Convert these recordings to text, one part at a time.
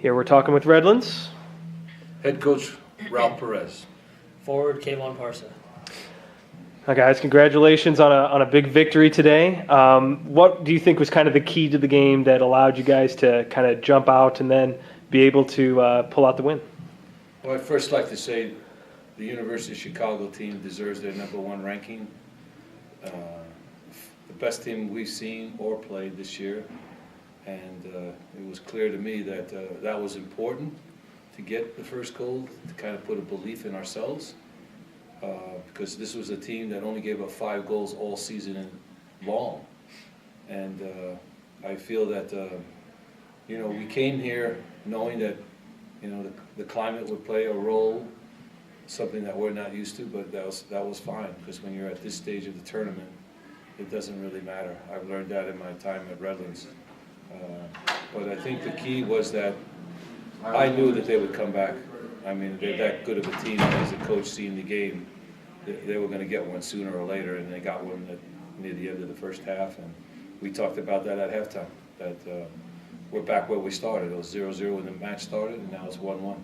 Here we're talking with Redlands. Head coach Ralph Perez. Forward Kayvon Parsa. Hi guys, congratulations on a big victory today. What do you think was kind of the key to the game that allowed you guys to kind of jump out and then be able to pull out the win? Well, I'd first like to say the University of Chicago team deserves their #1 ranking. The best team we've seen or played this year, and it was clear to me that that was important to get the first goal, to kind of put a belief in ourselves, because this was a team that only gave up 5 goals all season long. And I feel that, we came here knowing that, the climate would play a role, something that we're not used to, but that was fine, because when you're at this stage of the tournament, it doesn't really matter. I've learned that in my time at Redlands. But I think the key was that I knew that they would come back. I mean, they're that good of a team as a coach seeing the game. They were going to get one sooner or later, and they got one near the end of the first half. And we talked about that at halftime, that we're back where we started. It was 0-0 when the match started, and now it's 1-1.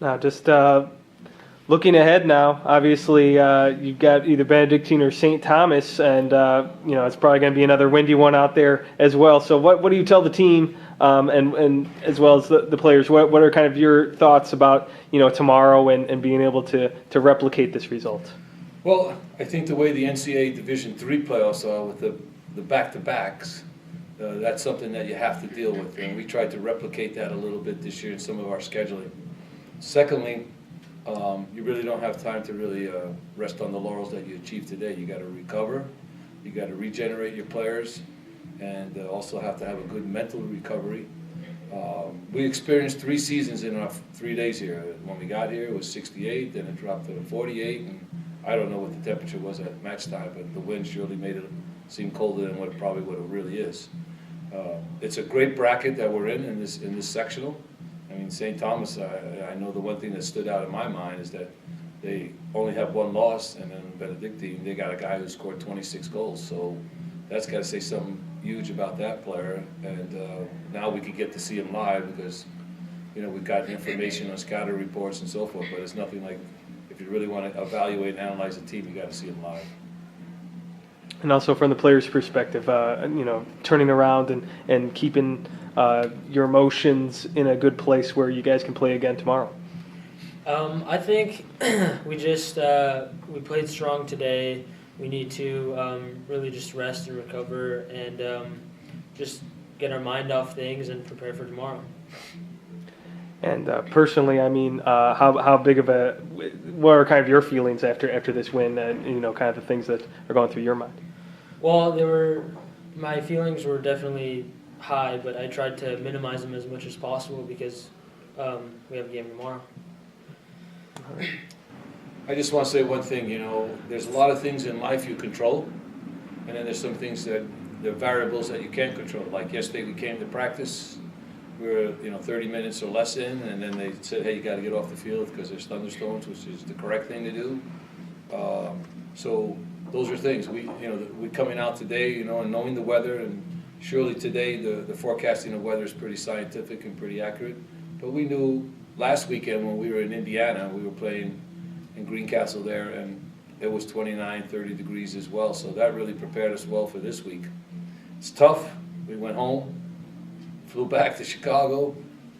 Now, just looking ahead now, obviously you've got either Benedictine or St. Thomas, and it's probably going to be another windy one out there as well. So what do you tell the team and as well as the players? What are kind of your thoughts about tomorrow and being able to replicate this result? Well, I think the way the NCAA Division III playoffs are with the back-to-backs, that's something that you have to deal with, and we tried to replicate that a little bit this year in some of our scheduling. Secondly, you really don't have time to really rest on the laurels that you achieved today. You got to recover, you got to regenerate your players, and also have to have a good mental recovery. We experienced 3 seasons in our 3 days here. When we got here, it was 68, then it dropped to 48, and I don't know what the temperature was at match time, but the wind surely made it seem colder than what it really is. It's a great bracket that we're in this sectional. I mean, St. Thomas, I know the one thing that stood out in my mind is that they only have 1 loss, and then Benedictine, they got a guy who scored 26 goals. So that's got to say something huge about that player. And now we can get to see him live because, we've got information on scouting reports and so forth, but it's nothing like if you really want to evaluate and analyze a team, you got to see him live. And also from the players' perspective, turning around and keeping your emotions in a good place where you guys can play again tomorrow. I think we played strong today. We need to really just rest and recover and just get our mind off things and prepare for tomorrow. And personally, I mean, how big of what are kind of your feelings after this win and kind of the things that are going through your mind? Well, my feelings were definitely high, but I tried to minimize them as much as possible because we have a game tomorrow. I just want to say one thing, there's a lot of things in life you control, and then there's some things that, the variables that you can't control. Like yesterday we came to practice, we were 30 minutes or less in, and then they said, hey, you got to get off the field because there's thunderstorms, which is the correct thing to do. So those are things. We coming out today, and knowing the weather, and surely today the forecasting of weather is pretty scientific and pretty accurate. But we knew last weekend when we were in Indiana, we were playing in Greencastle there, and it was 29, 30 degrees as well. So that really prepared us well for this week. It's tough. We went home, flew back to Chicago,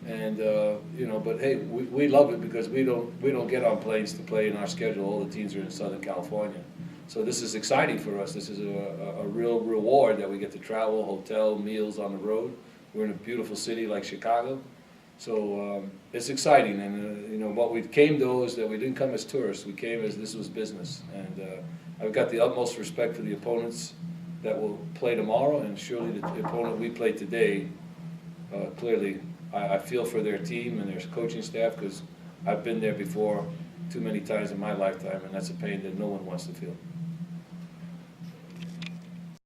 and but hey, we love it because we don't get on planes to play in our schedule. All the teams are in Southern California. So this is exciting for us. This is a real reward that we get to travel, hotel, meals on the road. We're in a beautiful city like Chicago. So it's exciting. And, what we came to is that we didn't come as tourists. We came as this was business. And I've got the utmost respect for the opponents that will play tomorrow. And surely the opponent we played today, clearly, I feel for their team and their coaching staff because I've been there before too many times in my lifetime. And that's a pain that no one wants to feel.